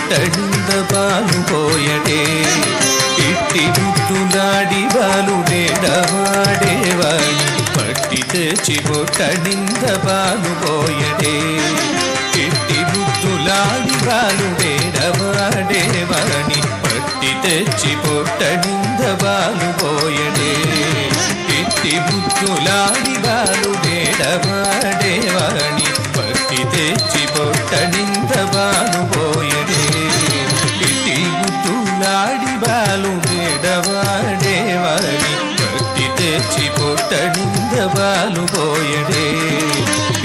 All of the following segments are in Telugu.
పొట్టడింద పాలు పోయడే ఇట్టి ముద్దులాడి బాలుడేడవాడేవాణి పట్టి తెచ్చి పొట్టడింద పాలు పోయడే ఇట్టి ముద్దులాడి బాలుడేడవాడేవాణి పట్టి తెచ్చి పొట్టడింద పాలు పోయడే ఇట్టి ముద్దులాడి బాలుడేడవాడేవాణి పట్టి తెచ్చి పొట్టడింద పాలు పోయడే ఇట్టి ముద్దులాడి బాలుడేడవాడేవాణి పట్టి తెచ్చి పొట్టడింద పాలు పోయడే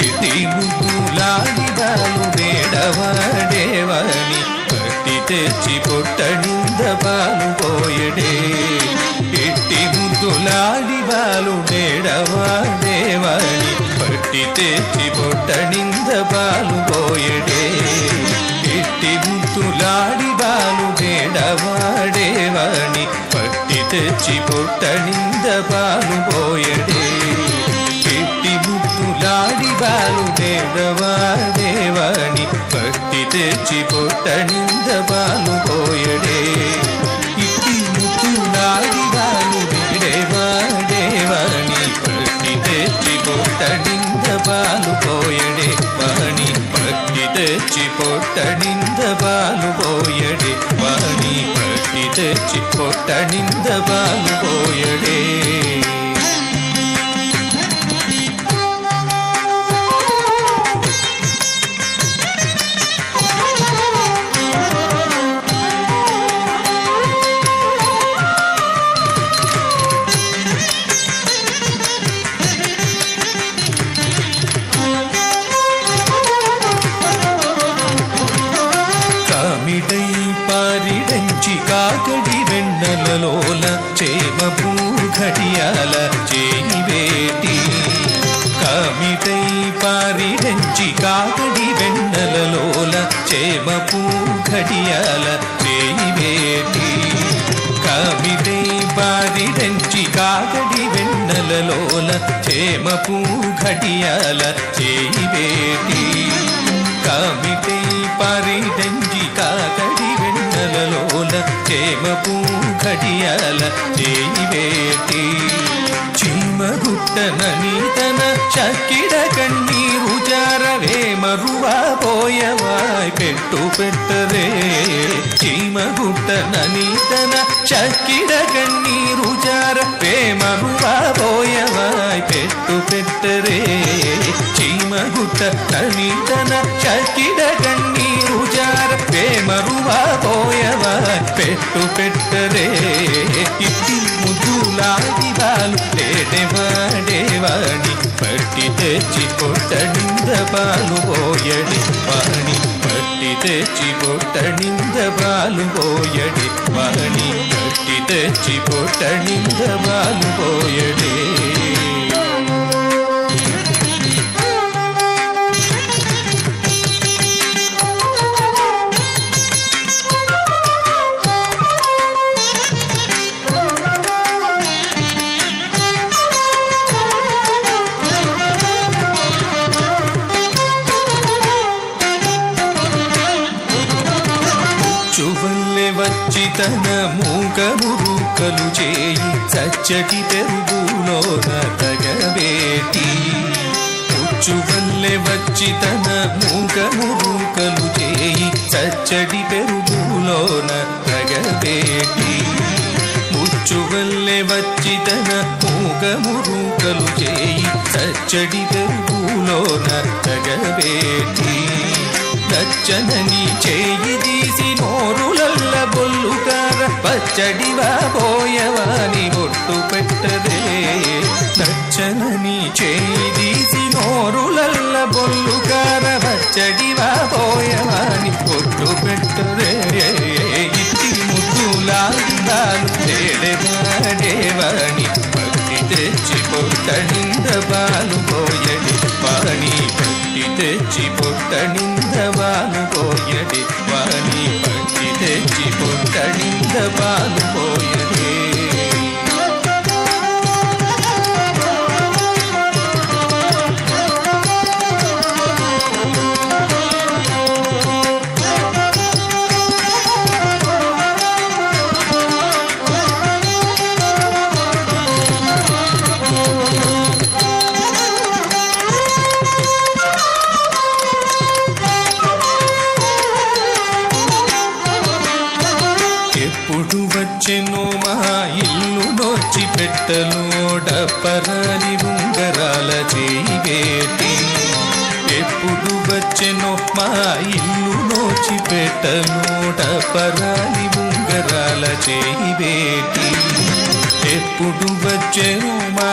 ఇట్టి ముద్దులాడి బాలుడేడవాడేవాణి పట్టి తెచ్చి పొట్టడింద పాలు పోయడే ఇట్టి ముద్దులాడి బాలుడేడవాడేవాణి పట్టి తెచ్చి పొట్టడింద పాలు పోయడే ఇట్టి ముద్దులాడి బాలుడేడవాడేవాణి పట్టి తెచ్చి పొట్టడింద పాలు పోయడే ఇట్టి ముద్దులాడి బాలుడేడవాడేవాణి పట్టి తెచ్చి పొట్టడింద పాలు పోయడే ఇట్టి ముద్దులాడి బాలుడేడవాడేవాణి పట్టి తెచ్చి పొట్టడింద పాలు పోయడే వాణి పట్టి తెచ్చి పొట్టడింద పాలు పోయడే వాణి పట్టి తెచ్చి పొట్టడింద పాలు పోయడే కాకడి వెన్నెలలోల చేమ పూఘడియాల చేయి వేటి కామిటై పారిడంచి కాకడి వెన్నెలలోల చేమ పూఘడియాల చేయి వేటి కామిటై పారిడంచి కాకడి వెన్నెలలోల చేమ పూఘడియాల చేయి వేటి కామిటై పారిడంచి కాకడి వెన్నెలలోల చేమ పూఘడియాల చేయి వేటి చీమగుట్టనని తన చక్కిడ కన్నీరు జారవే మరువా పోయవాయ్ పెట్టు పెట్టరే చీమగుట్టనని తన చక్కిడ కన్నీరు జారవే మరువా పోయవాయ్ పెట్టు పెట్టరే చీమగుట్టనని తన చక్కిడ కన్నీరు జారవే మరువా పోయవాయ్ పెట్టు పెట్టరే ఇట్టి ముద్దులాడి బాలుడేడవాడేవాణి పట్టి తెచ్చి పొట్టడింద పాలు పోయడి వాణి పట్టి తెచ్చి పొట్టడింద పాలు పోయడి వాణి పట్టి తెచ్చి పొట్టడింద పాలు పోయడే చువల్లె వచ్చి తన మూక మురుకలు చేయి చచ్చటి తెరుగులోన తగబేటి చువల్లె వచ్చి తన మూక మురుకలు చేయి చచ్చటి తెరుగులోన తగబేటి ముచ్చువల్లె వచ్చి తన మూక మురుకలు చేయి చచ్చటి తెరుగులోన తగబేటి నచ్చనని చేయి తీసి నోరులల్ల బొల్లుకార పచ్చడివా పోయవాని బొట్టు పెట్టదే నచ్చనని చేయి తీసి నోరులల్ల బొల్లుకార పచ్చడివా పోయవాని బొట్టు పెట్టదే ఇట్టి ముద్దులాందాలు తేడేవాడేవాణి పట్టి తెచ్చి పొట్టడింద పాలు పోయడి వాణి పట్టి తెచ్చి పొట్టడింద పాలు పోయడి వాణి పట్టి తెచ్చి పొట్టడింద పాలు పోయడే ఎప్పుడు వచ్చెనో మా ఇల్లు నోచి పెట్టలోడ పరాని ఉంగరాల చేయి వేటి ఎప్పుడు వచ్చెనో మా ఇల్లు నోచి పెట్టలోడ పరాని ఉంగరాల చేయి వేటి ఎప్పుడు వచ్చెను మా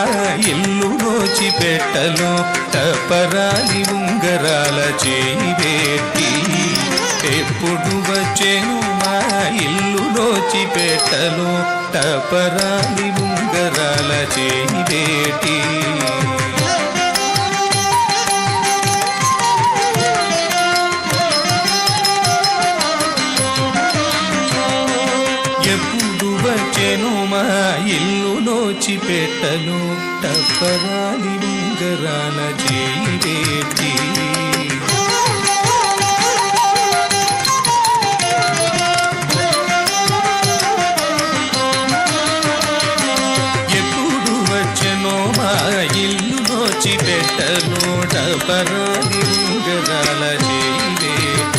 ఇల్లు నోచి పెట్టలో టపరాలి ఉంగరాల చేయి వేటి ఎప్పుడు వచ్చెను మా ఇల్లు నోచి పెట్టలో టపరాలి ఉంగరాల చేయి వేటి ఎప్పుడు వచ్చెను మా ఇల్లు నోచి పెట్టలో టపరాలి ఉంగరాల చేయి వేటి ఎప్పుడు వచ్చెనో మా ఇల్లు నోచి పెట్టలో టపరాలి ఉంగరాల చేయి వేటి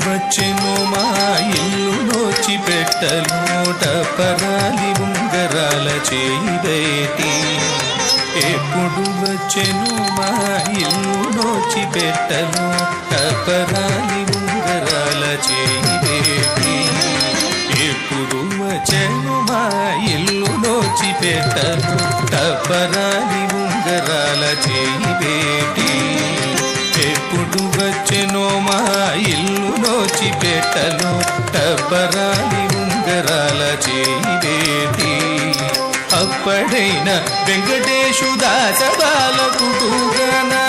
వచ్చెను మా ఇల్లు నోచి పెట్టలో టపరాలి ఉంగరాల చేయి వేటి ఎప్పుడు వచ్చెను మా ఇల్లు నోచి పెట్టలో టపరాలి ఉంగరాల చేయి వేటి ఎప్పుడు వచ్చెను మా ఇల్లు నోచి పెట్టలో టపరాలి ఉంగరాల చేయి వేటి ఎప్పుడు వచ్చెనో మా ఇల్లు నోచి పెట్టలో టపరాలి ఉంగరాల చేయి వేటి అప్పడైన వెంకటేశు దాస బాలకుడుగనా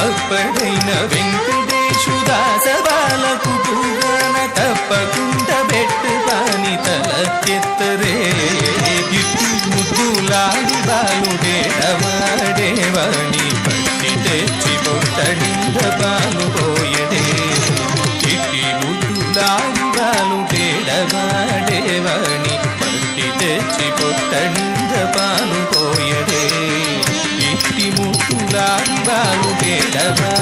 అప్పడైన వెంకటేశు దాస బాలకుడుగన తప్పకుండా పెట్టు పాని తల ఎత్తరే ముద్దులాడి బాలుడేడవాడేవాణి పట్టి తెచ్చి పొట్టడింద బాలు పోయడే ఇట్టి ముద్దులాడి బాలుడేడవాడేవాణి పట్టి తెచ్చి పొట్టడింద బాలు పోయడే ఇట్టి ముద్దులాడి బాలుడేడవాడేవాణి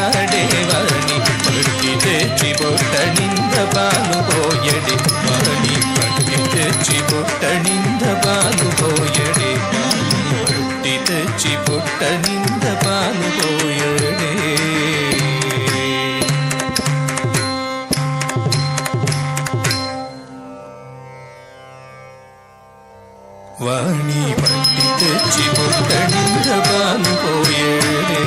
పట్టి తెచ్చి పొట్టడింద బాలు పోయడే వాణి పట్టి తెచ్చి పొట్టడింద బాలు పోయడే పట్టి తెచ్చి పొట్టడింద బాలు పోయడే వాణి పట్టి తెచ్చి పొట్టడింద బాలు పోయడే